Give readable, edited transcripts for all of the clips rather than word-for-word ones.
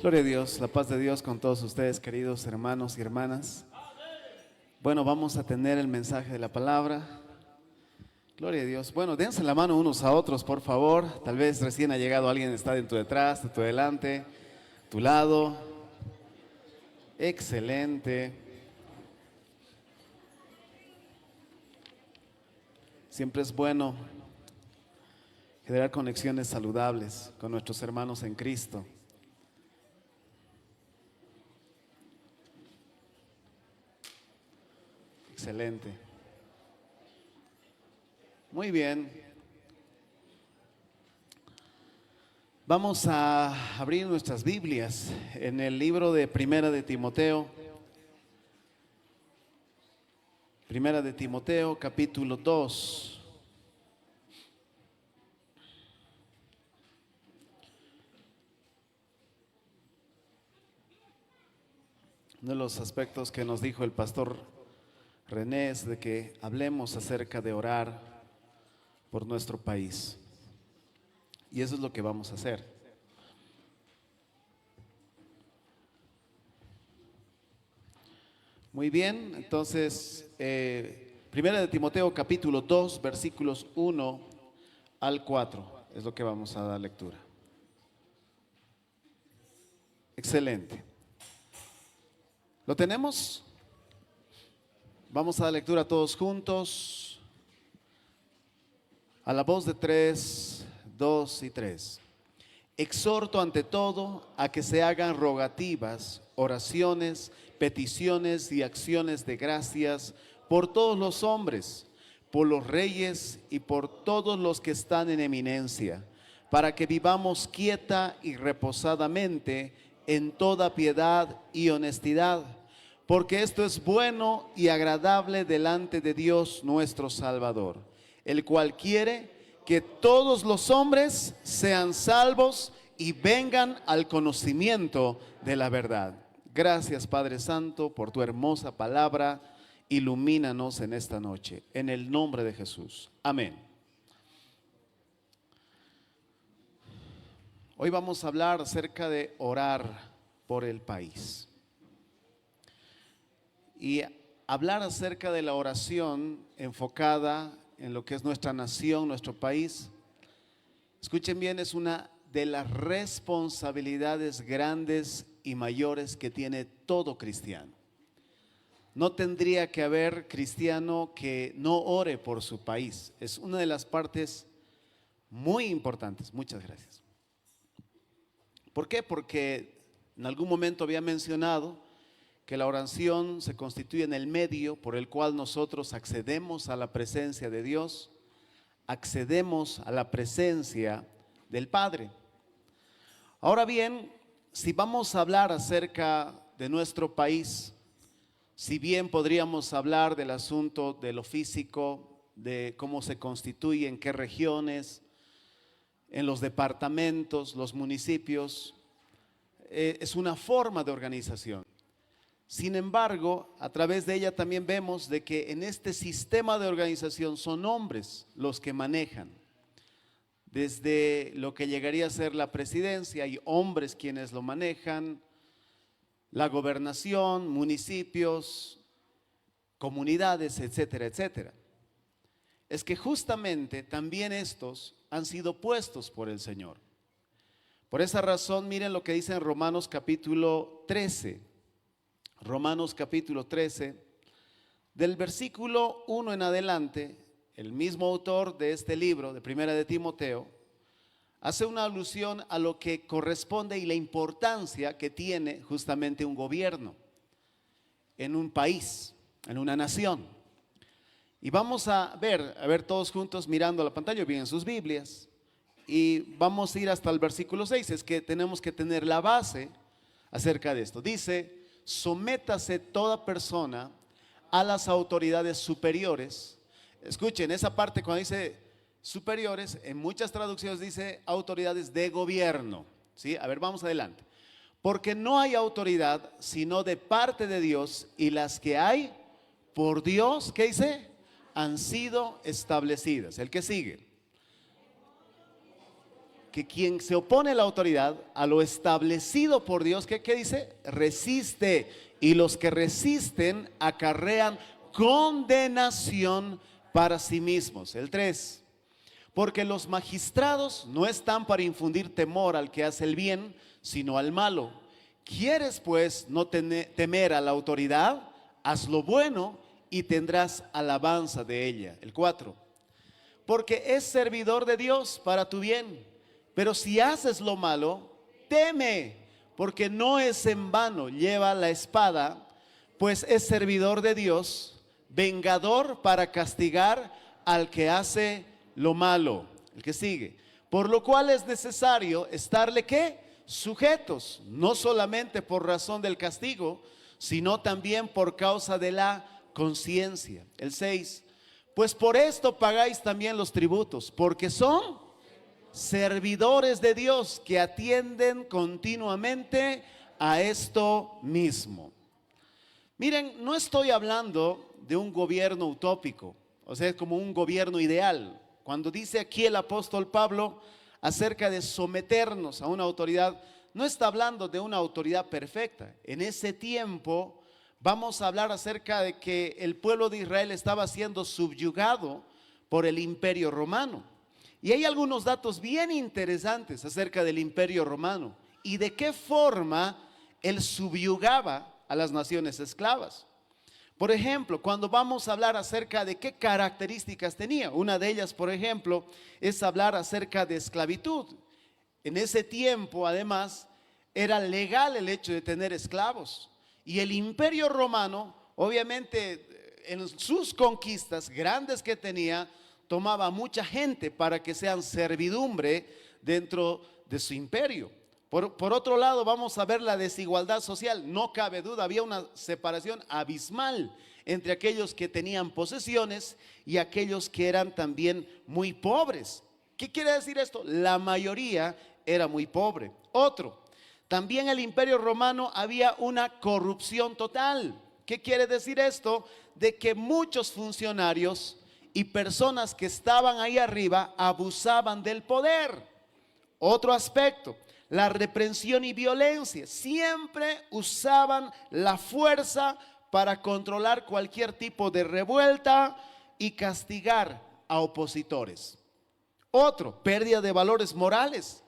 Gloria a Dios, la paz de Dios con todos ustedes, queridos hermanos y hermanas. Bueno, vamos a tener el mensaje de la palabra. Gloria a Dios. Bueno, dense la mano unos a otros, por favor. Tal vez recién ha llegado alguien, está de tu detrás, de tu delante, tu lado. Excelente. Siempre es bueno generar conexiones saludables con nuestros hermanos en Cristo. Excelente. Muy bien. Vamos a abrir nuestras Biblias en el libro de Primera de Timoteo. Primera de Timoteo, capítulo 2. Uno de los aspectos que nos dijo el pastor René es de que hablemos acerca de orar por nuestro país. Y eso es lo que vamos a hacer. Muy bien, entonces, Primera de Timoteo capítulo 2, versículos 1 al 4, es lo que vamos a dar lectura. Excelente. ¿Lo tenemos? Vamos a dar lectura todos juntos, a la voz de 3, 2 y 3. Exhorto ante todo a que se hagan rogativas, oraciones, peticiones y acciones de gracias por todos los hombres, por los reyes y por todos los que están en eminencia, para que vivamos quieta y reposadamente en toda piedad y honestidad, porque esto es bueno y agradable delante de Dios nuestro Salvador, el cual quiere que todos los hombres sean salvos y vengan al conocimiento de la verdad. Gracias, Padre Santo, por tu hermosa palabra. Ilumínanos en esta noche, en el nombre de Jesús. Amén. Hoy vamos a hablar acerca de orar por el país. Y hablar acerca de la oración enfocada en lo que es nuestra nación, nuestro país. Escuchen bien, es una de las responsabilidades grandes y mayores que tiene todo cristiano. No tendría que haber cristiano que no ore por su país. Es una de las partes muy importantes. Muchas gracias. ¿Por qué? Porque en algún momento había mencionado que la oración se constituye en el medio por el cual nosotros accedemos a la presencia de Dios, accedemos a la presencia del Padre. Ahora bien, si vamos a hablar acerca de nuestro país, si bien podríamos hablar del asunto de lo físico, de cómo se constituye, en qué regiones, en los departamentos, los municipios, es una forma de organización. Sin embargo, a través de ella también vemos de que en este sistema de organización son hombres los que manejan. Desde lo que llegaría a ser la presidencia, hay hombres quienes lo manejan, la gobernación, municipios, comunidades, etcétera, etcétera. Es que justamente también estos han sido puestos por el Señor. Por esa razón, miren lo que dice en Romanos capítulo 13. Romanos capítulo 13, del versículo 1 en adelante, el mismo autor de este libro, de Primera de Timoteo, hace una alusión a lo que corresponde y la importancia que tiene justamente un gobierno en un país, en una nación. Y vamos a ver todos juntos mirando la pantalla, bien en sus Biblias, y vamos a ir hasta el versículo 6, es que tenemos que tener la base acerca de esto. Dice: sométase toda persona a las autoridades superiores. Escuchen, esa parte cuando dice superiores, en muchas traducciones dice autoridades de gobierno, ¿sí? A ver, vamos adelante. Porque no hay autoridad sino de parte de Dios, y las que hay por Dios, ¿qué dice? Han sido establecidas. El que sigue. que quien se opone a la autoridad, a lo establecido por Dios, ¿qué dice? Resiste. Y los que resisten acarrean condenación para sí mismos. El 3. Porque los magistrados no están para infundir temor al que hace el bien, sino al malo. ¿Quieres pues no temer a la autoridad? Haz lo bueno y tendrás alabanza de ella. El 4. Porque es servidor de Dios para tu bien. Pero si haces lo malo, teme, porque no es en vano lleva la espada, pues es servidor de Dios, vengador para castigar al que hace lo malo. El que sigue. Por lo cual es necesario estarle ¿qué? Sujetos, no solamente por razón del castigo, sino también por causa de la conciencia. El 6. Pues por esto pagáis también los tributos, porque son servidores de Dios que atienden continuamente a esto mismo. Miren, no estoy hablando de un gobierno utópico, o sea, como un gobierno ideal. Cuando dice aquí el apóstol Pablo acerca de someternos a una autoridad, no está hablando de una autoridad perfecta. En ese tiempo vamos a hablar acerca de que el pueblo de Israel estaba siendo subyugado por el imperio romano. Y hay algunos datos bien interesantes acerca del imperio romano y de qué forma él subyugaba a las naciones esclavas. Por ejemplo, cuando vamos a hablar acerca de qué características tenía, una de ellas, por ejemplo, es hablar acerca de esclavitud. En ese tiempo, además, era legal el hecho de tener esclavos. Y el imperio romano, obviamente, en sus conquistas grandes que tenía, tomaba mucha gente para que sean servidumbre dentro de su imperio. Por otro lado, vamos a ver la desigualdad social. No cabe duda, había una separación abismal entre aquellos que tenían posesiones y aquellos que eran también muy pobres. ¿Qué quiere decir esto? La mayoría era muy pobre. Otro, también en el imperio romano había una corrupción total. ¿Qué quiere decir esto? De que muchos funcionarios y personas que estaban ahí arriba abusaban del poder. Otro aspecto, la reprensión y violencia. Siempre usaban la fuerza para controlar cualquier tipo de revuelta y castigar a opositores. Otro, pérdida de valores morales.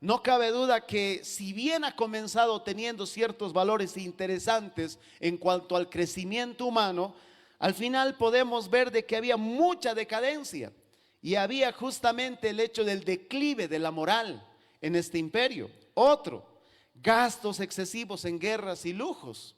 No cabe duda que si bien ha comenzado teniendo ciertos valores interesantes en cuanto al crecimiento humano, al final podemos ver de que había mucha decadencia y había justamente el hecho del declive de la moral en este imperio. Otro, gastos excesivos en guerras y lujos.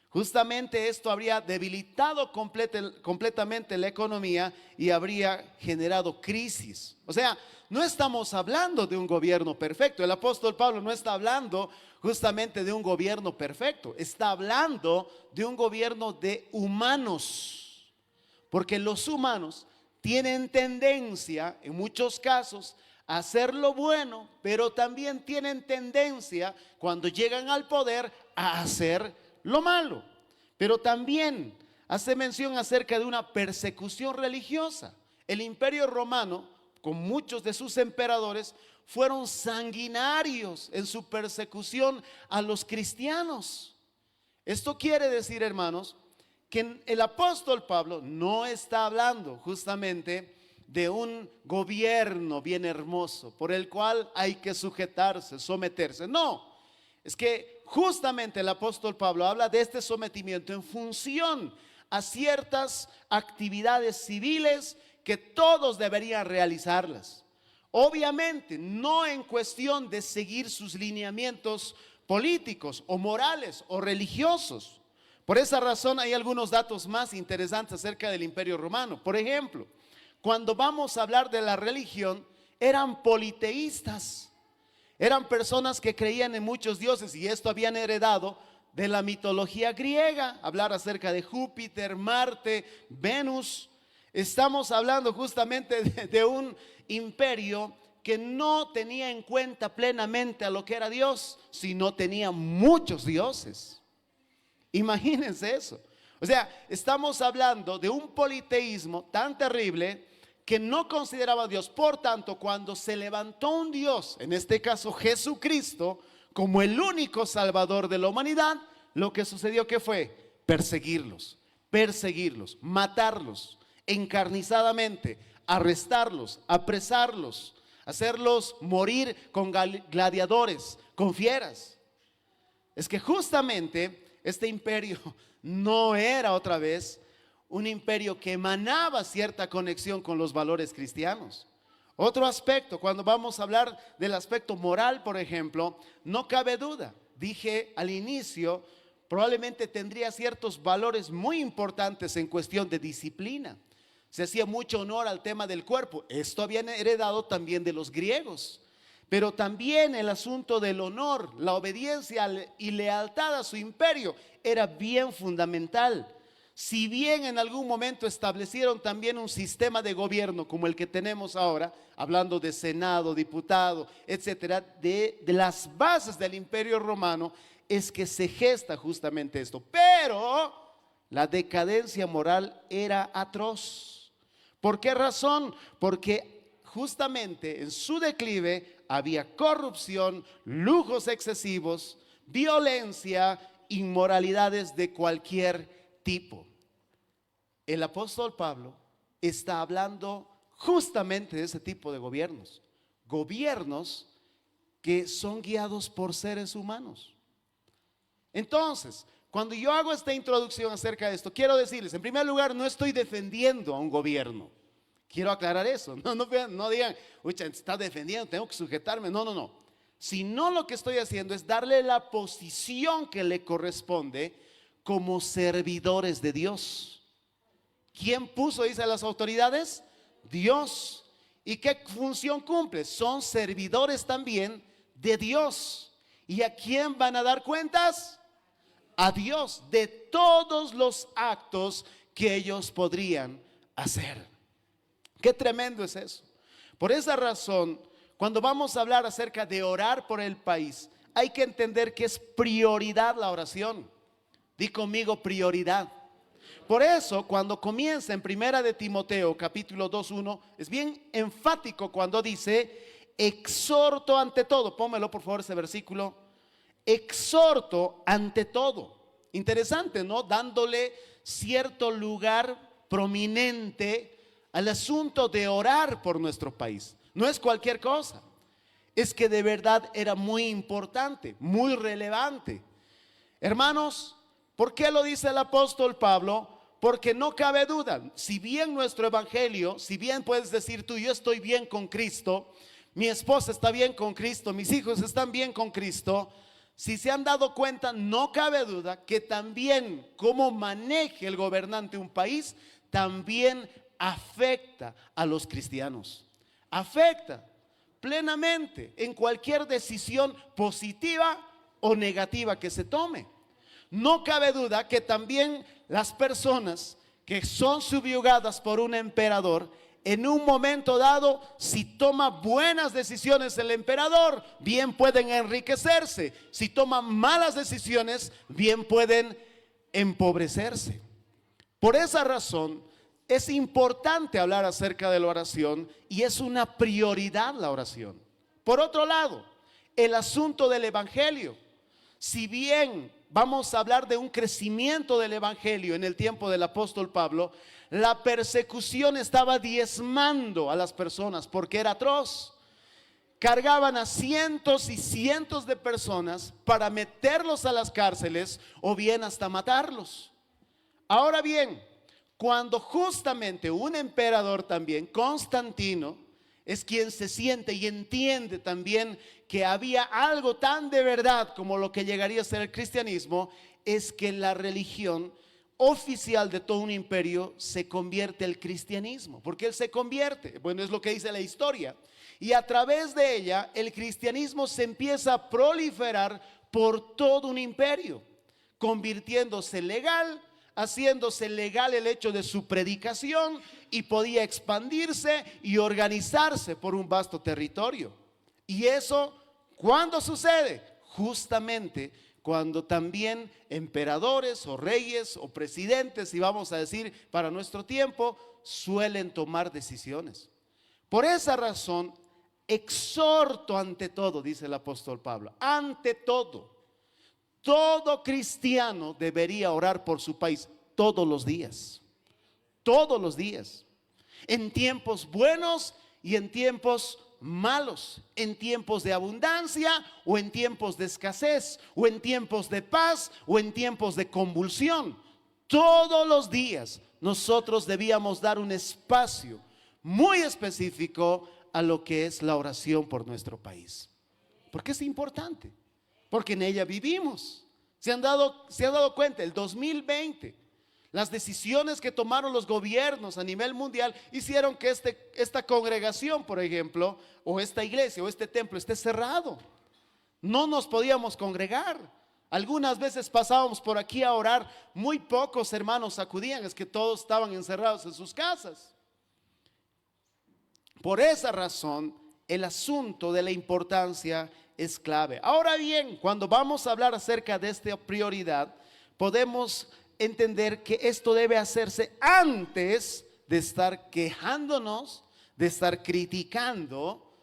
Justamente esto habría debilitado completamente la economía y habría generado crisis. O sea, no estamos hablando de un gobierno perfecto. El apóstol Pablo no está hablando justamente de un gobierno perfecto. Está hablando de un gobierno de humanos. Porque los humanos tienen tendencia, en muchos casos, a hacer lo bueno, pero también tienen tendencia, cuando llegan al poder, a hacer lo malo. Pero también hace mención acerca de una persecución religiosa. El imperio romano, con muchos de sus emperadores, fueron sanguinarios en su persecución a los cristianos. Esto quiere decir, hermanos, que el apóstol Pablo no está hablando justamente de un gobierno bien hermoso por el cual hay que sujetarse, someterse. No, es que justamente el apóstol Pablo habla de este sometimiento en función a ciertas actividades civiles que todos deberían realizarlas. Obviamente, no en cuestión de seguir sus lineamientos políticos o morales o religiosos. Por esa razón hay algunos datos más interesantes acerca del imperio romano. Por ejemplo, cuando vamos a hablar de la religión, eran politeístas. Eran personas que creían en muchos dioses y esto habían heredado de la mitología griega. Hablar acerca de Júpiter, Marte, Venus. Estamos hablando justamente de un imperio que no tenía en cuenta plenamente a lo que era Dios, sino tenía muchos dioses. Imagínense eso. O sea, estamos hablando de un politeísmo tan terrible que no consideraba a Dios. Por tanto, cuando se levantó un Dios, en este caso Jesucristo, como el único salvador de la humanidad, lo que sucedió, ¿qué fue? Perseguirlos, matarlos encarnizadamente, arrestarlos, apresarlos, hacerlos morir con gladiadores, con fieras. Es que justamente este imperio no era otra vez un imperio que emanaba cierta conexión con los valores cristianos. Otro aspecto, cuando vamos a hablar del aspecto moral, por ejemplo, no cabe duda, dije al inicio, probablemente tendría ciertos valores muy importantes en cuestión de disciplina. Se hacía mucho honor al tema del cuerpo. Esto habían heredado también de los griegos. Pero también el asunto del honor, la obediencia y lealtad a su imperio era bien fundamental. Si bien en algún momento establecieron también un sistema de gobierno como el que tenemos ahora, hablando de senado, diputado, etcétera, de las bases del imperio romano, es que se gesta justamente esto. Pero la decadencia moral era atroz. ¿Por qué razón? Porque justamente en su declive había corrupción, lujos excesivos, violencia, inmoralidades de cualquier tipo. El apóstol Pablo está hablando justamente de ese tipo de gobiernos. Gobiernos que son guiados por seres humanos. Entonces, cuando yo hago esta introducción acerca de esto, quiero decirles, en primer lugar, no estoy defendiendo a un gobierno. Quiero aclarar eso. No digan, uy, está defendiendo, tengo que sujetarme. No. Sino lo que estoy haciendo es darle la posición que le corresponde como servidores de Dios. ¿Quién puso, dice, a las autoridades? Dios. ¿Y qué función cumple? Son servidores también de Dios. ¿Y a quién van a dar cuentas? A Dios, de todos los actos que ellos podrían hacer. Qué tremendo es eso. Por esa razón, cuando vamos a hablar acerca de orar por el país, hay que entender que es prioridad la oración. Di conmigo, prioridad. Por eso, cuando comienza en Primera de Timoteo, capítulo 2:1, es bien enfático cuando dice, exhorto ante todo. Pónmelo por favor ese versículo. Exhorto ante todo. Interesante, ¿no? Dándole cierto lugar prominente al asunto de orar por nuestro país. No es cualquier cosa. Es que de verdad era muy importante, muy relevante. Hermanos, ¿por qué lo dice el apóstol Pablo? Porque no cabe duda, si bien nuestro evangelio, si bien puedes decir tú, yo estoy bien con Cristo, mi esposa está bien con Cristo, mis hijos están bien con Cristo, si se han dado cuenta, no cabe duda que también cómo maneje el gobernante un país, también afecta a los cristianos. Afecta plenamente en cualquier decisión positiva o negativa que se tome. No cabe duda que también las personas que son subyugadas por un emperador, en un momento dado, si toma buenas decisiones el emperador, bien pueden enriquecerse. Si toma malas decisiones, bien pueden empobrecerse. Por esa razón, es importante hablar acerca de la oración y es una prioridad la oración. Por otro lado, el asunto del evangelio. Si bien vamos a hablar de un crecimiento del evangelio en el tiempo del apóstol Pablo, la persecución estaba diezmando a las personas porque era atroz. Cargaban a cientos y cientos de personas para meterlos a las cárceles o bien hasta matarlos. Ahora bien, cuando justamente un emperador también, Constantino, es quien se siente y entiende también que había algo tan de verdad como lo que llegaría a ser el cristianismo, es que la religión oficial de todo un imperio se convierte el cristianismo, porque él se convierte, bueno, es lo que dice la historia, y a través de ella el cristianismo se empieza a proliferar por todo un imperio, convirtiéndose legal, haciéndose legal el hecho de su predicación y podía expandirse y organizarse por un vasto territorio. Y eso, ¿cuándo sucede? Justamente cuando también emperadores o reyes o presidentes, si vamos a decir para nuestro tiempo, suelen tomar decisiones. Por esa razón, exhorto ante todo, dice el apóstol Pablo, ante todo cristiano debería orar por su país todos los días, en tiempos buenos y en tiempos malos, en tiempos de abundancia o en tiempos de escasez, o en tiempos de paz o en tiempos de convulsión. Todos los días nosotros debíamos dar un espacio muy específico a lo que es la oración por nuestro país. Porque es importante, porque en ella vivimos. Se han dado cuenta, el 2020, las decisiones que tomaron los gobiernos a nivel mundial hicieron que esta congregación, por ejemplo, o esta iglesia o este templo esté cerrado. No nos podíamos congregar. Algunas veces pasábamos por aquí a orar, muy pocos hermanos acudían, es que todos estaban encerrados en sus casas. Por esa razón, el asunto de la importancia es clave. Ahora bien, cuando vamos a hablar acerca de esta prioridad, podemos entender que esto debe hacerse antes de estar quejándonos, de estar criticando,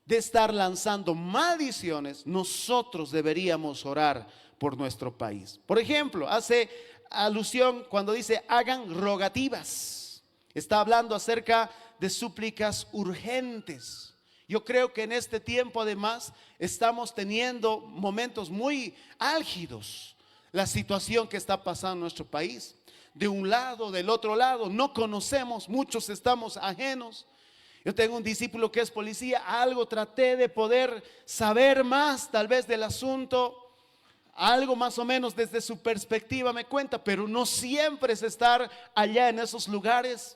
de estar lanzando maldiciones. Nosotros deberíamos orar por nuestro país. Por ejemplo, hace alusión cuando dice hagan rogativas. Está hablando acerca de súplicas urgentes. Yo creo que en este tiempo además estamos teniendo momentos muy álgidos. La situación que está pasando en nuestro país, de un lado, del otro lado, no conocemos, muchos estamos ajenos. Yo tengo un discípulo que es policía, algo traté de poder saber más tal vez del asunto, algo más o menos desde su perspectiva me cuenta, pero no siempre es estar allá en esos lugares.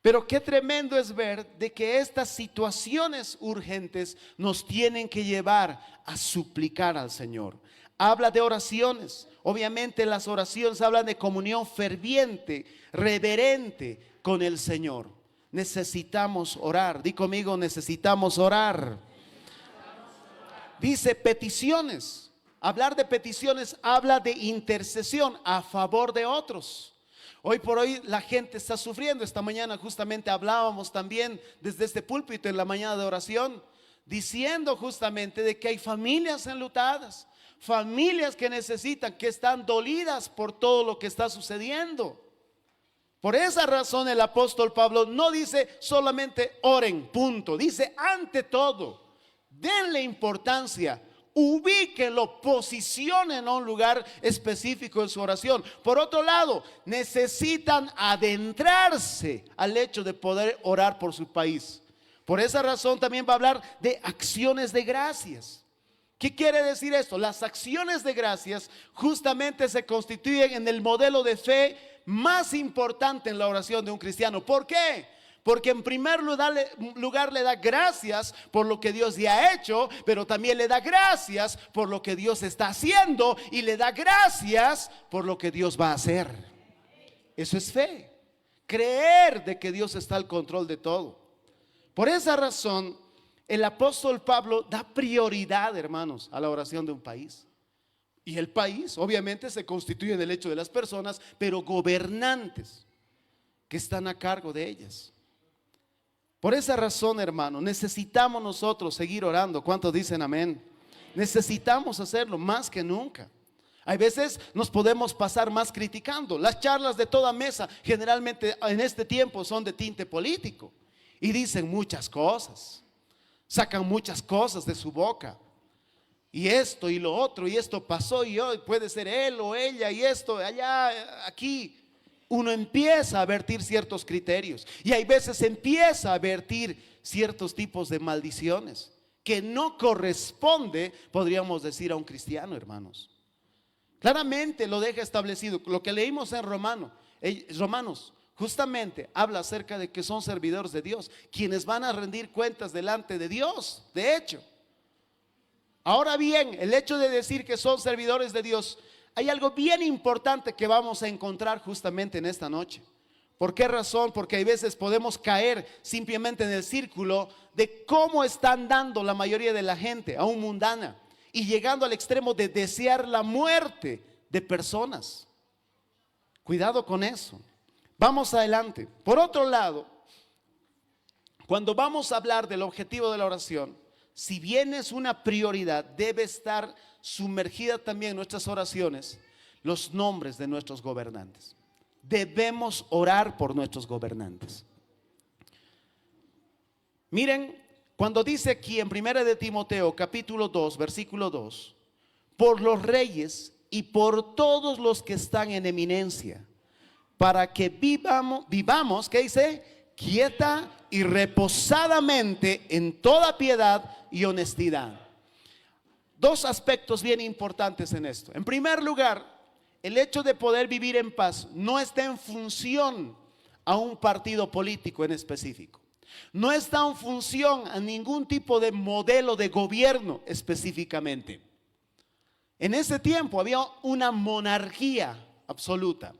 Pero qué tremendo es ver de que estas situaciones urgentes nos tienen que llevar a suplicar al Señor. Habla de oraciones. Obviamente las oraciones hablan de comunión ferviente, reverente con el Señor. Necesitamos orar. Di conmigo, necesitamos orar. Dice peticiones. Hablar de peticiones habla de intercesión a favor de otros. Hoy por hoy la gente está sufriendo. Esta mañana justamente hablábamos también desde este púlpito en la mañana de oración, diciendo justamente de que hay familias enlutadas, familias que necesitan, que están dolidas por todo lo que está sucediendo. Por esa razón el apóstol Pablo no dice solamente oren, punto. Dice ante todo, denle importancia. Ubíquenlo, posicionen a un lugar específico en su oración. Por otro lado, necesitan adentrarse al hecho de poder orar por su país. Por esa razón también va a hablar de acciones de gracias. ¿Qué quiere decir esto? Las acciones de gracias justamente se constituyen en el modelo de fe más importante en la oración de un cristiano. ¿Por qué? Porque en primer lugar le da gracias por lo que Dios ya ha hecho, pero también le da gracias por lo que Dios está haciendo y le da gracias por lo que Dios va a hacer. Eso es fe, creer de que Dios está al control de todo. Por esa razón, el apóstol Pablo da prioridad, hermanos, a la oración de un país. Y el país obviamente se constituye en el hecho de las personas, pero gobernantes que están a cargo de ellas. Por esa razón, hermano, necesitamos nosotros seguir orando. ¿Cuántos dicen amén? Necesitamos hacerlo más que nunca. Hay veces nos podemos pasar más criticando. Las charlas de toda mesa generalmente en este tiempo son de tinte político y dicen muchas cosas, sacan muchas cosas de su boca. Y esto y lo otro, y esto pasó, y hoy puede ser él o ella, y esto, allá, aquí. Uno empieza a vertir ciertos criterios y hay veces empieza a vertir ciertos tipos de maldiciones que no corresponde, podríamos decir, a un cristiano, hermanos. Claramente lo deja establecido. Lo que leímos en Romanos justamente habla acerca de que son servidores de Dios, quienes van a rendir cuentas delante de Dios, de hecho. Ahora bien, el hecho de decir que son servidores de Dios, hay algo bien importante que vamos a encontrar justamente en esta noche. ¿Por qué razón? Porque hay veces podemos caer simplemente en el círculo de cómo están dando la mayoría de la gente, aún mundana. y llegando al extremo de desear la muerte de personas. Cuidado con eso. Vamos adelante. Por otro lado, cuando vamos a hablar del objetivo de la oración, si bien es una prioridad, debe estar sumergida también en nuestras oraciones los nombres de nuestros gobernantes. Debemos orar por nuestros gobernantes. Miren, cuando dice aquí en 1 de Timoteo capítulo 2, versículo 2, por los reyes y por todos los que están en eminencia, para que vivamos, ¿qué dice? Quieta y reposadamente en toda piedad y honestidad. Dos aspectos bien importantes en esto. En primer lugar, el hecho de poder vivir en paz no está en función a un partido político en específico. No está en función a ningún tipo de modelo de gobierno específicamente. En ese tiempo había una monarquía absoluta.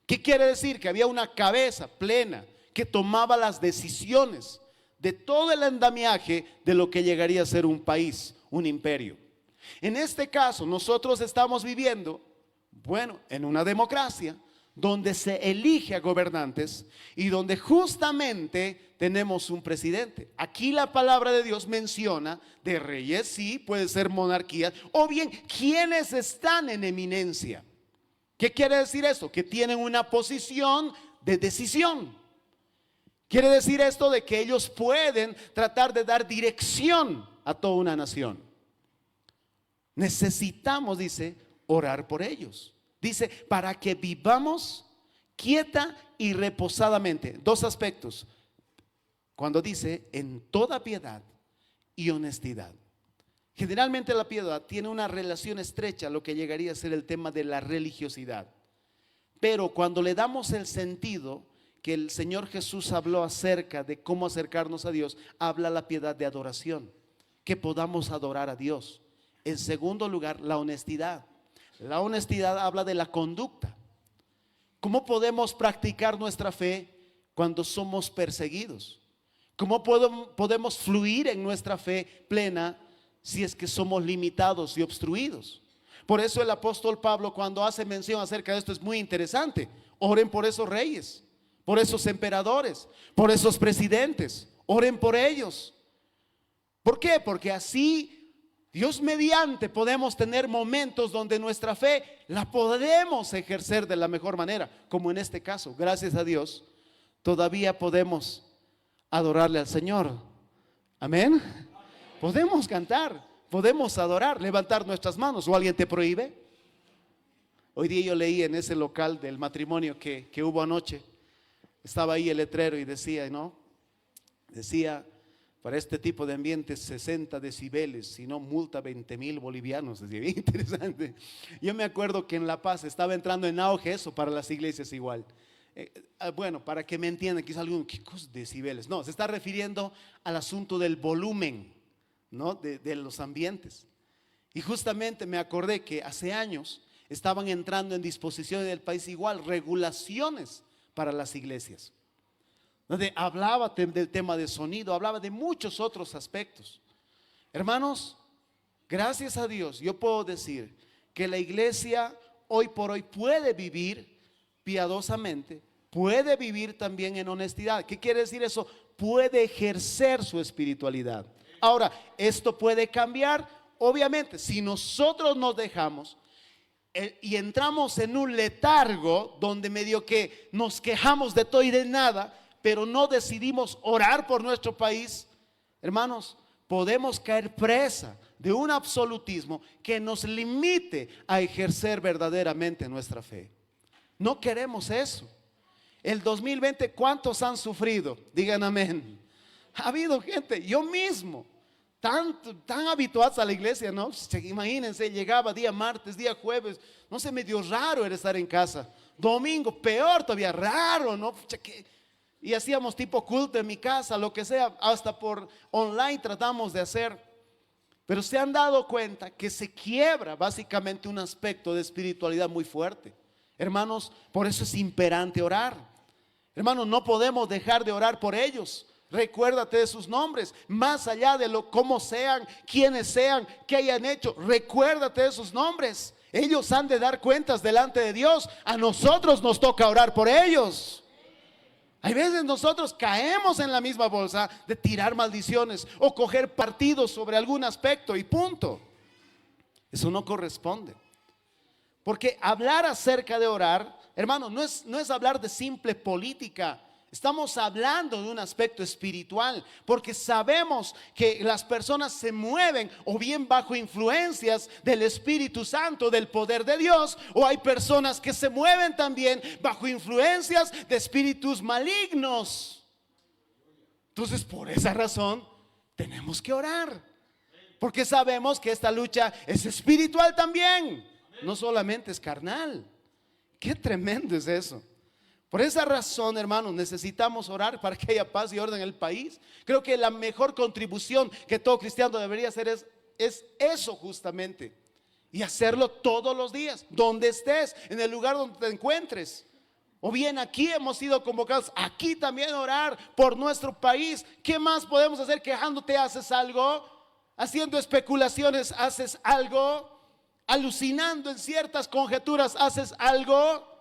¿Qué quiere decir? Que había una cabeza plena que tomaba las decisiones de todo el andamiaje de lo que llegaría a ser un país, un imperio. En este caso, nosotros estamos viviendo, bueno, en una democracia donde se elige a gobernantes y donde justamente tenemos un presidente. Aquí la palabra de Dios menciona de reyes, sí, puede ser monarquías, o bien quienes están en eminencia. ¿Qué quiere decir esto? Que tienen una posición de decisión. Quiere decir esto de que ellos pueden tratar de dar dirección a toda una nación. Necesitamos, dice, orar por ellos. Dice, para que vivamos quieta y reposadamente. Dos aspectos. Cuando dice, en toda piedad y honestidad. Generalmente la piedad tiene una relación estrecha a lo que llegaría a ser el tema de la religiosidad. Pero cuando le damos el sentido que el Señor Jesús habló acerca de cómo acercarnos a Dios, habla la piedad de adoración, que podamos adorar a Dios. En segundo lugar, la honestidad. La honestidad habla de la conducta. ¿Cómo podemos practicar nuestra fe cuando somos perseguidos? ¿Cómo podemos fluir en nuestra fe plena si es que somos limitados y obstruidos? Por eso el apóstol Pablo, cuando hace mención acerca de esto, es muy interesante. Oren por esos reyes, por esos emperadores, por esos presidentes. Oren por ellos. ¿Por qué? Porque así, Dios mediante, podemos tener momentos donde nuestra fe la podemos ejercer de la mejor manera, como en este caso. Gracias a Dios, todavía podemos adorarle al Señor. Amén. Podemos cantar, podemos adorar, levantar nuestras manos. ¿O alguien te prohíbe? Hoy día yo leí en ese local del matrimonio que hubo anoche, estaba ahí el letrero y decía, ¿no? Decía, para este tipo de ambientes 60 decibeles, si no multa 20,000 bolivianos. Decía, bien interesante. Yo me acuerdo que en La Paz estaba entrando en auge eso para las iglesias igual. Bueno, para que me entiendan, quizás alguno, ¿qué cosa decibeles? No, se está refiriendo al asunto del volumen, ¿no? de los ambientes. Y justamente me acordé que hace años estaban entrando en disposiciones del país igual regulaciones para las iglesias, donde hablaba del tema de sonido, hablaba de muchos otros aspectos. Hermanos, gracias a Dios yo puedo decir que la iglesia hoy por hoy puede vivir piadosamente, puede vivir también en honestidad. ¿Qué quiere decir eso? Puede ejercer su espiritualidad. Ahora, esto puede cambiar, obviamente, si nosotros nos dejamos y entramos en un letargo donde medio que nos quejamos de todo y de nada, pero no decidimos orar por nuestro país. Hermanos, podemos caer presa de un absolutismo que nos limite a ejercer verdaderamente nuestra fe. No queremos eso. El 2020, ¿cuántos han sufrido? Digan amén. Ha habido gente, yo mismo, tan habituados a la iglesia, ¿no? Imagínense, llegaba día martes, día jueves, no sé, medio raro era estar en casa. Domingo, peor todavía, raro, ¿no? Y hacíamos tipo culto en mi casa, lo que sea, hasta por online tratamos de hacer. Pero se han dado cuenta que se quiebra básicamente un aspecto de espiritualidad muy fuerte. Hermanos, por eso es imperante orar. Hermanos, no podemos dejar de orar por ellos, Recuérdate de sus nombres, más allá de lo cómo sean, quiénes sean, qué hayan hecho. Recuérdate de sus nombres. Ellos han de dar cuentas delante de Dios. A nosotros nos toca orar por ellos. Hay veces nosotros caemos en la misma bolsa de tirar maldiciones o coger partidos sobre algún aspecto y punto. Eso no corresponde. Porque hablar acerca de orar, hermano, no es hablar de simple política. Estamos hablando de un aspecto espiritual, porque sabemos que las personas se mueven o bien bajo influencias del Espíritu Santo, del poder de Dios, o hay personas que se mueven también bajo influencias de espíritus malignos. Entonces, por esa razón, tenemos que orar, porque sabemos que esta lucha es espiritual también, no solamente es carnal. Qué tremendo es eso. Por esa razón, hermanos, necesitamos orar para que haya paz y orden en el país. Creo que la mejor contribución que todo cristiano debería hacer es eso justamente. Y hacerlo todos los días, donde estés, en el lugar donde te encuentres. O bien aquí hemos sido convocados, aquí también orar por nuestro país. ¿Qué más podemos hacer? Quejándote, ¿haces algo? Haciendo especulaciones, ¿haces algo? Alucinando en ciertas conjeturas, ¿haces algo?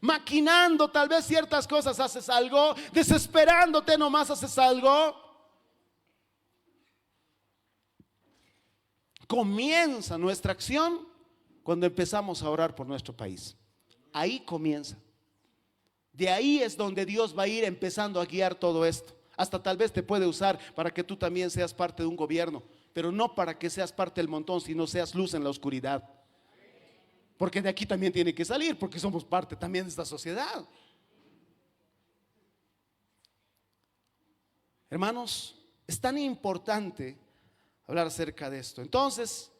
Maquinando tal vez ciertas cosas, ¿haces algo? Desesperándote nomás, ¿haces algo? Comienza nuestra acción cuando empezamos a orar por nuestro país. Ahí comienza. De ahí es donde Dios va a ir empezando a guiar todo esto. Hasta tal vez te puede usar para que tú también seas parte de un gobierno, pero no para que seas parte del montón, sino seas luz en la oscuridad. Porque de aquí también tiene que salir, porque somos parte también de esta sociedad. Hermanos, es tan importante hablar acerca de esto. Entonces,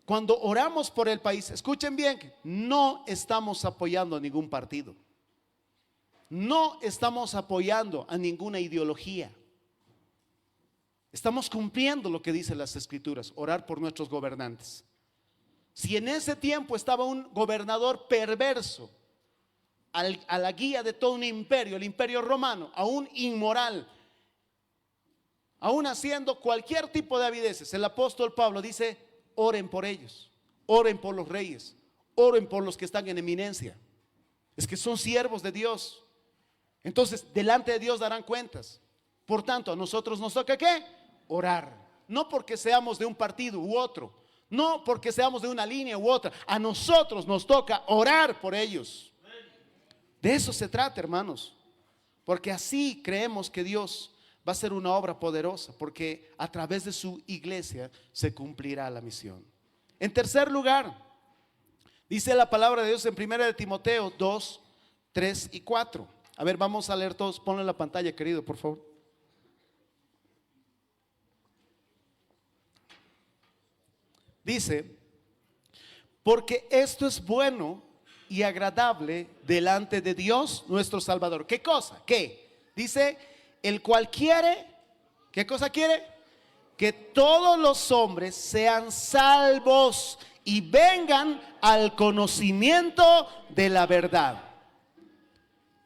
cuando oramos por el país, escuchen bien, no estamos apoyando a ningún partido. No estamos apoyando a ninguna ideología. Estamos cumpliendo lo que dicen las Escrituras, orar por nuestros gobernantes. Si en ese tiempo estaba un gobernador perverso a la guía de todo un imperio, el imperio romano, aún inmoral, aún haciendo cualquier tipo de avideces, el apóstol Pablo dice: oren por ellos, oren por los reyes, oren por los que están en eminencia. Es que son siervos de Dios. Entonces, delante de Dios darán cuentas. Por tanto, a nosotros nos toca ¿qué? Orar. No porque seamos de un partido u otro, no porque seamos de una línea u otra. A nosotros nos toca orar por ellos. De eso se trata, hermanos. Porque así creemos que Dios va a hacer una obra poderosa, porque a través de su iglesia se cumplirá la misión. En tercer lugar, dice la palabra de Dios en 1 de Timoteo 2, 3 y 4. A ver, vamos a leer todos. Ponlo en la pantalla, querido, por favor. Dice: porque esto es bueno y agradable delante de Dios nuestro Salvador. ¿Qué cosa? ¿Qué? Dice: el cual quiere, ¿qué cosa quiere? Que todos los hombres sean salvos y vengan al conocimiento de la verdad.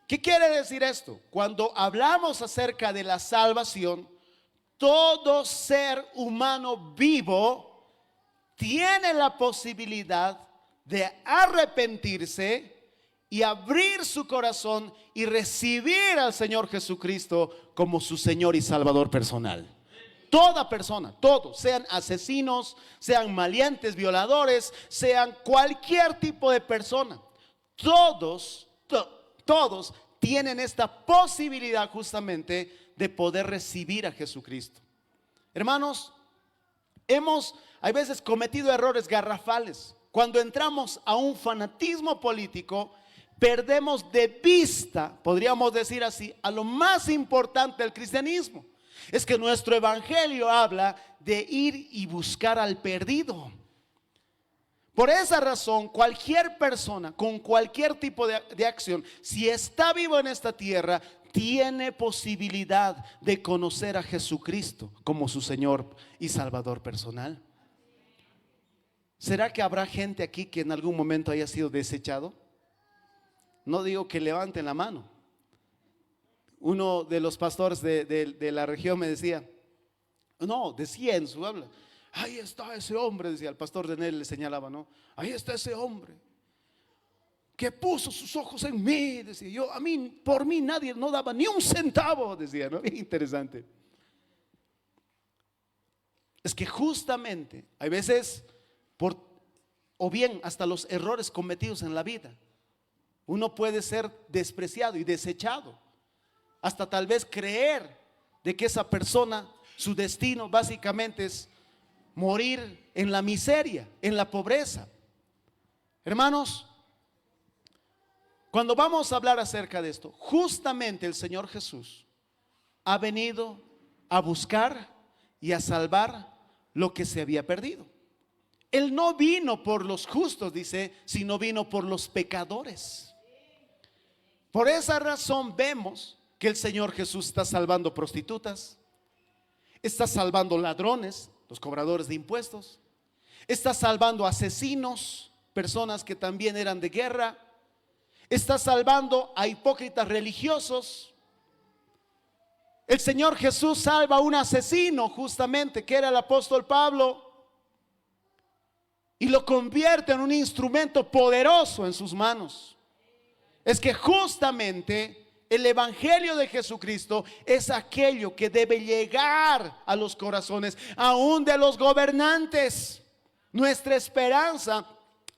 ¿Qué quiere decir esto? Cuando hablamos acerca de la salvación, todo ser humano vivo tiene la posibilidad de arrepentirse y abrir su corazón y recibir al Señor Jesucristo como su Señor y Salvador personal. Toda persona, todos, sean asesinos, sean maleantes, violadores, sean cualquier tipo de persona, todos tienen esta posibilidad justamente de poder recibir a Jesucristo. Hermanos, hay veces cometido errores garrafales. Cuando entramos a un fanatismo político, perdemos de vista, podríamos decir así, a lo más importante del cristianismo. Es que nuestro evangelio habla de ir y buscar al perdido. Por esa razón, cualquier persona con cualquier tipo de acción, si está vivo en esta tierra, tiene posibilidad de conocer a Jesucristo como su Señor y Salvador personal. ¿Será que habrá gente aquí que en algún momento haya sido desechado? No digo que levanten la mano. Uno de los pastores de la región me decía, no, decía en su habla, ahí está ese hombre, decía el pastor de él, le señalaba, ¿no? Ahí está ese hombre que puso sus ojos en mí, decía yo, a mí, por mí nadie no daba ni un centavo, decía, ¿no? Interesante. Es que justamente hay veces o bien hasta los errores cometidos en la vida, uno puede ser despreciado y desechado, hasta tal vez creer de que esa persona, su destino básicamente es morir en la miseria, en la pobreza. Hermanos, cuando vamos a hablar acerca de esto, justamente el Señor Jesús ha venido a buscar y a salvar lo que se había perdido. Él no vino por los justos, dice, sino vino por los pecadores. Por esa razón vemos que el Señor Jesús está salvando prostitutas, está salvando ladrones, los cobradores de impuestos, está salvando asesinos, personas que también eran de guerra, está salvando a hipócritas religiosos. El Señor Jesús salva a un asesino justamente, que era el apóstol Pablo, y lo convierte en un instrumento poderoso en sus manos. Es que justamente el evangelio de Jesucristo es aquello que debe llegar a los corazones, aún de los gobernantes. Nuestra esperanza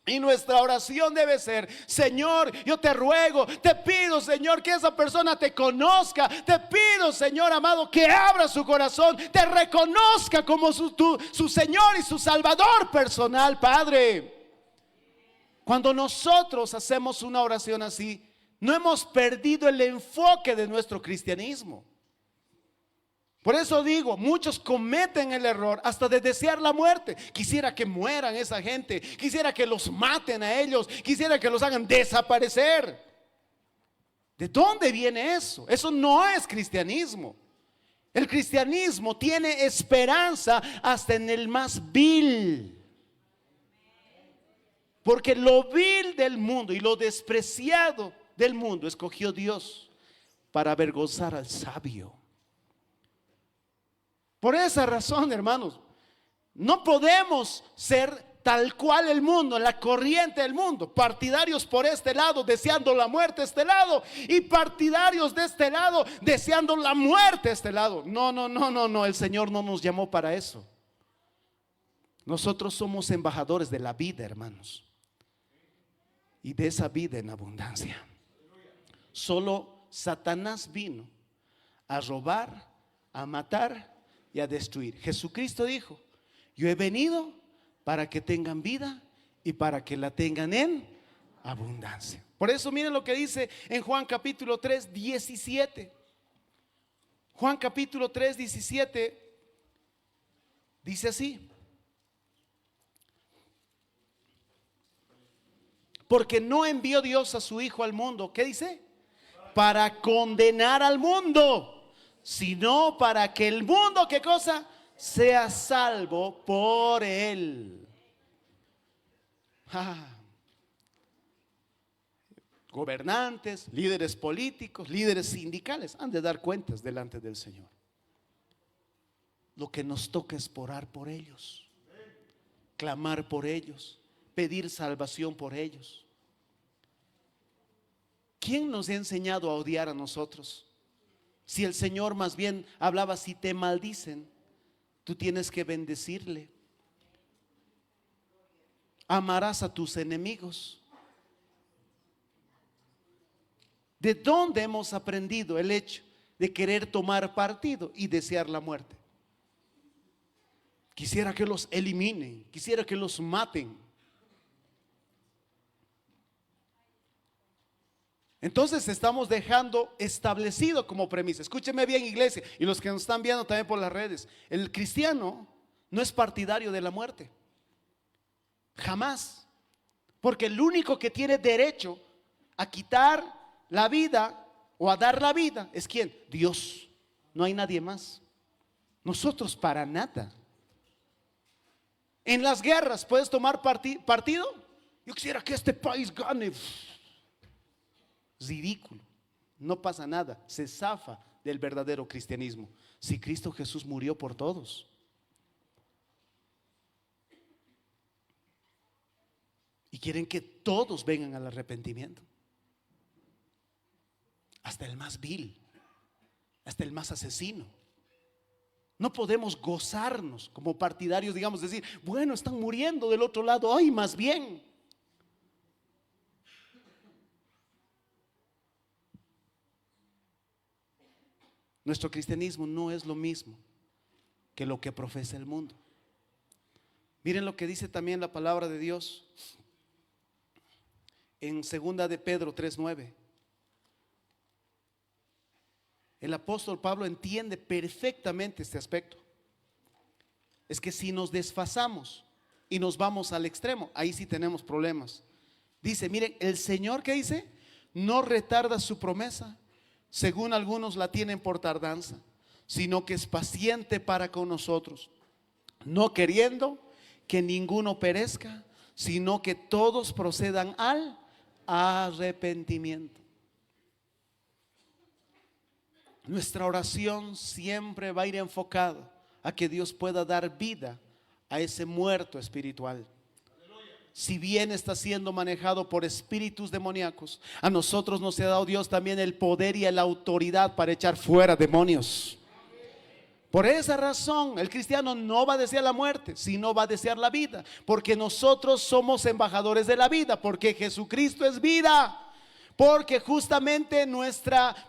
y nuestra oración debe ser: Señor, yo te ruego, te pido, Señor, que esa persona te conozca. Te pido, Señor amado, que abra su corazón, te reconozca como su Señor y su Salvador personal, Padre. Cuando nosotros hacemos una oración así, no hemos perdido el enfoque de nuestro cristianismo. Por eso digo, muchos cometen el error hasta de desear la muerte. Quisiera que mueran esa gente, quisiera que los maten a ellos, quisiera que los hagan desaparecer. ¿De dónde viene eso? Eso no es cristianismo. El cristianismo tiene esperanza hasta en el más vil. Porque lo vil del mundo y lo despreciado del mundo escogió Dios para avergonzar al sabio. Por esa razón, hermanos, no podemos ser tal cual el mundo, la corriente del mundo, partidarios por este lado deseando la muerte este lado, y partidarios de este lado deseando la muerte este lado. No, el Señor no nos llamó para eso. Nosotros somos embajadores de la vida, hermanos, y de esa vida en abundancia. Solo Satanás vino a robar, a matar y a destruir. Jesucristo dijo: yo he venido para que tengan vida y para que la tengan en abundancia. Por eso miren lo que dice en Juan capítulo 3, 17. Juan capítulo 3, 17 dice así: porque no envió Dios a su Hijo al mundo, ¿qué dice? Para condenar al mundo, sino para que el mundo, ¿qué cosa? Sea salvo por él. Gobernantes, líderes políticos, líderes sindicales han de dar cuentas delante del Señor. Lo que nos toca es orar por ellos, clamar por ellos, pedir salvación por ellos. ¿Quién nos ha enseñado a odiar a nosotros? Si el Señor más bien hablaba: si te maldicen, tú tienes que bendecirle. Amarás a tus enemigos. ¿De dónde hemos aprendido el hecho de querer tomar partido y desear la muerte? Quisiera que los eliminen, quisiera que los maten. Entonces estamos dejando establecido como premisa. Escúcheme bien, iglesia, y los que nos están viendo también por las redes: el cristiano no es partidario de la muerte, jamás. Porque el único que tiene derecho a quitar la vida o a dar la vida es ¿quién? Dios. No hay nadie más. Nosotros para nada. En las guerras puedes tomar partido. Yo quisiera que este país gane. Ridículo. no pasa nada, se zafa del verdadero cristianismo. Si Cristo Jesús murió por todos. Y quieren que todos vengan al arrepentimiento. Hasta el más vil, hasta el más asesino. No podemos gozarnos como partidarios, digamos, decir, bueno, están muriendo del otro lado, ay, más bien. Nuestro cristianismo no es lo mismo que lo que profesa el mundo. Miren lo que dice también la palabra de Dios en 2 de Pedro 3:9. El apóstol Pablo entiende perfectamente este aspecto. Es que si nos desfasamos y nos vamos al extremo, ahí sí tenemos problemas. Dice, miren, el Señor, ¿qué dice? No retarda su promesa, según algunos la tienen por tardanza, sino que es paciente para con nosotros, no queriendo que ninguno perezca, sino que todos procedan al arrepentimiento. Nuestra oración siempre va a ir enfocada a que Dios pueda dar vida a ese muerto espiritual. Si bien está siendo manejado por espíritus demoníacos, a nosotros nos ha dado Dios también el poder y la autoridad para echar fuera demonios. Por esa razón el cristiano no va a desear la muerte, sino va a desear la vida, porque nosotros somos embajadores de la vida, porque Jesucristo es vida. Porque justamente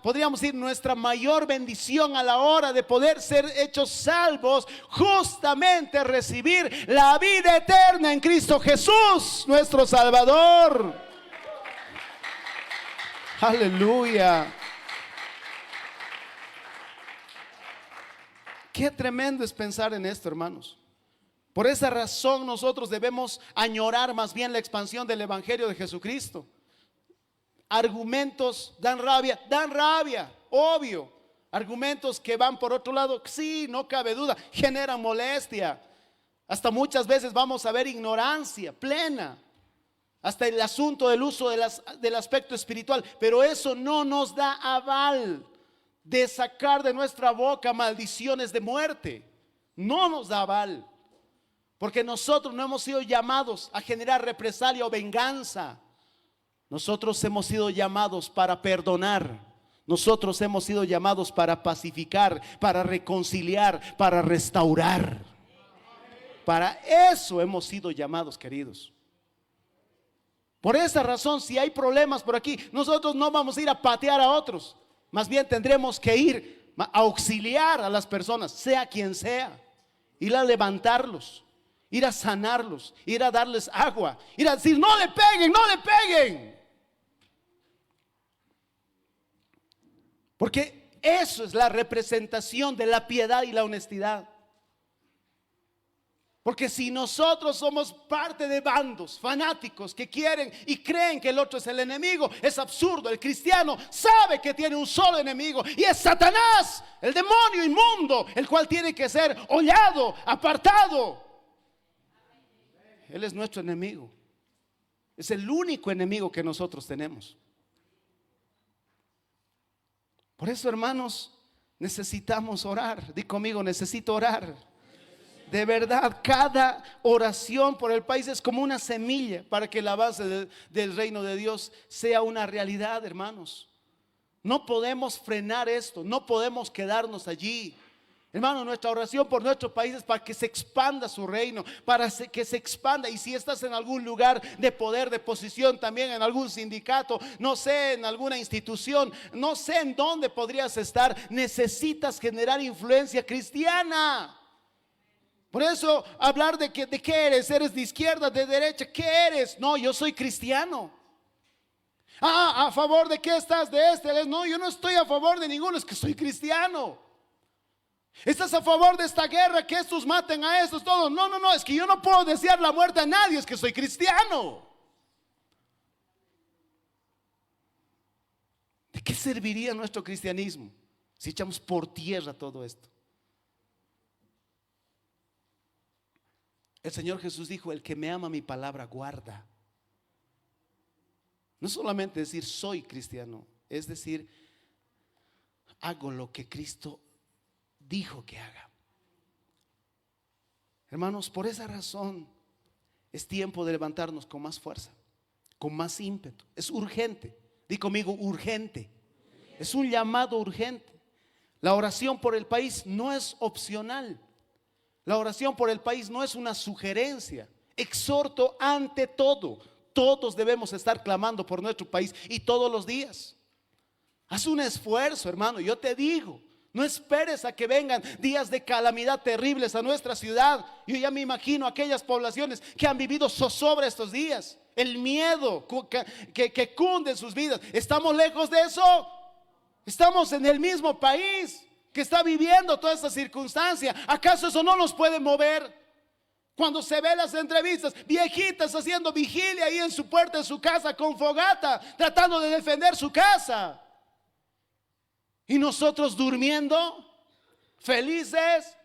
podríamos decir, nuestra mayor bendición a la hora de poder ser hechos salvos, justamente recibir la vida eterna en Cristo Jesús, nuestro Salvador. Aleluya. Qué tremendo es pensar en esto, hermanos. Por esa razón nosotros debemos añorar más bien la expansión del Evangelio de Jesucristo. Argumentos dan rabia, obvio. Argumentos que van por otro lado, sí, no cabe duda, generan molestia. Hasta muchas veces vamos a ver ignorancia plena. Hasta el asunto del uso del aspecto espiritual. Pero eso no nos da aval de sacar de nuestra boca maldiciones de muerte. No nos da aval. Porque nosotros no hemos sido llamados a generar represalia o venganza. Nosotros hemos sido llamados para perdonar. Nosotros hemos sido llamados para pacificar, para reconciliar, para restaurar. Para eso hemos sido llamados, queridos. Por esa razón, si hay problemas por aquí, nosotros no vamos a ir a patear a otros. Más bien tendremos que ir a auxiliar a las personas, sea quien sea. Ir a levantarlos, ir a sanarlos, ir a darles agua, ir a decir, no le peguen, no le peguen. Porque eso es la representación de la piedad y la honestidad. Porque si nosotros somos parte de bandos fanáticos que quieren y creen que el otro es el enemigo, es absurdo. El cristiano sabe que tiene un solo enemigo y es Satanás, el demonio inmundo, el cual tiene que ser hollado, apartado. Él es nuestro enemigo. Es el único enemigo que nosotros tenemos. Por eso, hermanos, necesitamos orar. Di conmigo, necesito orar. De verdad, cada oración por el país es como una semilla para que el avance del reino de Dios sea una realidad, hermanos. No podemos frenar esto, no podemos quedarnos allí. Hermano, nuestra oración por nuestro país es para que se expanda su reino, para que se expanda. Y si estás en algún lugar de poder, de posición, también en algún sindicato, no sé, en alguna institución, no sé en dónde podrías estar, necesitas generar influencia cristiana. Por eso hablar de qué eres de izquierda, de derecha, ¿qué eres? No, yo soy cristiano. ¿A favor de qué estás? De este. No, yo no estoy a favor de ninguno, es que soy cristiano. ¿Estás a favor de esta guerra? Que estos maten a estos todos. No, es que yo no puedo desear la muerte a nadie, es que soy cristiano. ¿De qué serviría nuestro cristianismo si echamos por tierra todo esto? El Señor Jesús dijo, el que me ama mi palabra guarda. No solamente decir soy cristiano, es decir, hago lo que Cristo dijo que haga. Hermanos, por esa razón es tiempo de levantarnos con más fuerza, con más ímpetu. Es urgente. Di conmigo, urgente. Es un llamado urgente. La oración por el país no es opcional. La oración por el país no es una sugerencia. Exhorto ante todo. Todos debemos estar clamando por nuestro país y todos los días. Haz un esfuerzo, hermano. Yo te digo, no esperes a que vengan días de calamidad terribles a nuestra ciudad. Yo ya me imagino aquellas poblaciones que han vivido zozobra estos días. El miedo que cunde en sus vidas. ¿Estamos lejos de eso? Estamos en el mismo país que está viviendo toda esta circunstancia. ¿Acaso eso no nos puede mover? Cuando se ve las entrevistas, viejitas haciendo vigilia ahí en su puerta de su casa con fogata, tratando de defender su casa. Y nosotros durmiendo, felices.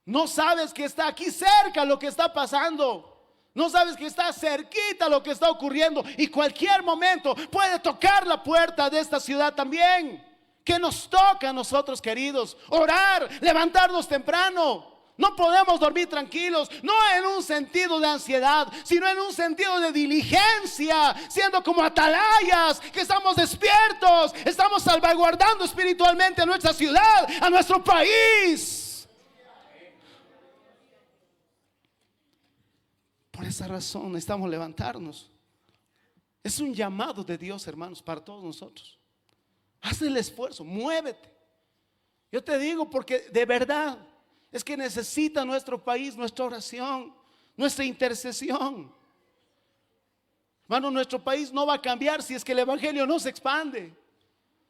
No sabes que está aquí cerca lo que está pasando. No sabes que está cerquita lo que está ocurriendo. Y cualquier momento puede tocar la puerta de esta ciudad también. ¿Qué nos toca a nosotros, queridos? Orar, levantarnos temprano. No podemos dormir tranquilos, no en un sentido de ansiedad, sino en un sentido de diligencia, siendo como atalayas, que estamos despiertos, estamos salvaguardando espiritualmente a nuestra ciudad, a nuestro país. Por esa razón necesitamos levantarnos. Es un llamado de Dios, hermanos, para todos nosotros. Haz el esfuerzo, muévete. Yo te digo porque de verdad es que necesita nuestro país nuestra oración, nuestra intercesión. Hermano, nuestro país no va a cambiar si es que el evangelio no se expande.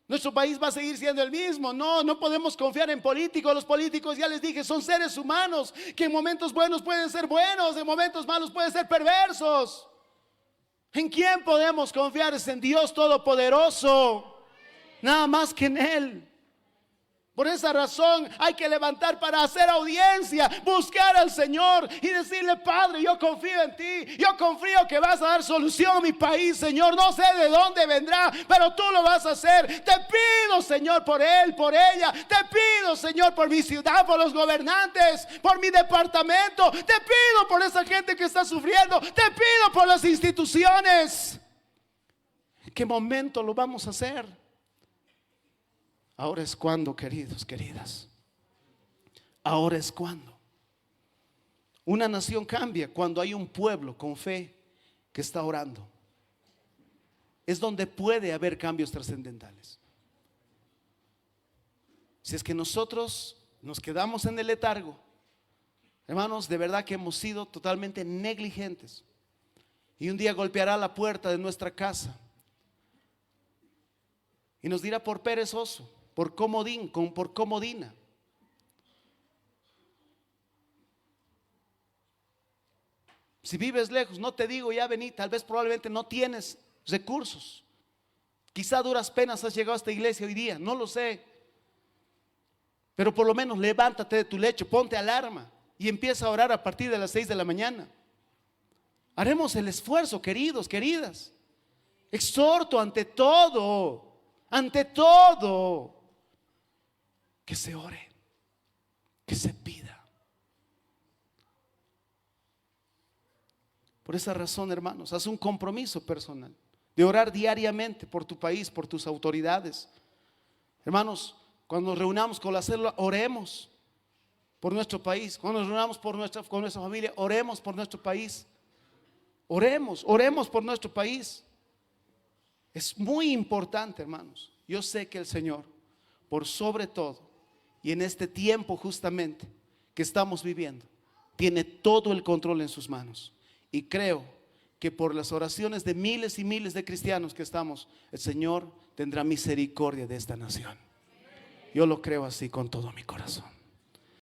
Nuestro país va a seguir siendo el mismo. No podemos confiar en políticos. Los políticos, ya les dije, son seres humanos que en momentos buenos pueden ser buenos, en momentos malos pueden ser perversos. ¿En quién podemos confiar? Es en Dios Todopoderoso, nada más que en Él. Por esa razón hay que levantar para hacer audiencia, buscar al Señor y decirle: Padre, yo confío en ti, yo confío que vas a dar solución a mi país, Señor. No sé de dónde vendrá, pero tú lo vas a hacer. Te pido, Señor, por él, por ella. Te pido, Señor, por mi ciudad, por los gobernantes, por mi departamento. Te pido por esa gente que está sufriendo. Te pido por las instituciones. ¿En qué momento lo vamos a hacer? Ahora es cuando, queridos, queridas. Ahora es cuando. Una nación cambia cuando hay un pueblo con fe que está orando. Es donde puede haber cambios trascendentales. Si es que nosotros nos quedamos en el letargo, hermanos, de verdad que hemos sido totalmente negligentes. Y un día golpeará la puerta de nuestra casa y nos dirá: por perezoso, por comodín, por comodina. Si vives lejos, no te digo ya vení, tal vez probablemente no tienes recursos. Quizá a duras penas has llegado a esta iglesia hoy día, no lo sé. Pero por lo menos levántate de tu lecho, ponte alarma y empieza a orar a partir de las 6 de la mañana. Haremos el esfuerzo, queridos, queridas. Exhorto ante todo, que se ore, que se pida. Por esa razón, hermanos, haz un compromiso personal de orar diariamente por tu país, por tus autoridades. Hermanos, cuando nos reunamos con la célula, oremos por nuestro país. Cuando nos reunamos con nuestra familia, oremos por nuestro país. Oremos por nuestro país. Es muy importante, hermanos. Yo sé que el Señor, por sobre todo, y en este tiempo justamente que estamos viviendo, tiene todo el control en sus manos. Y creo que por las oraciones de miles y miles de cristianos que estamos, el Señor tendrá misericordia de esta nación. Yo lo creo así con todo mi corazón.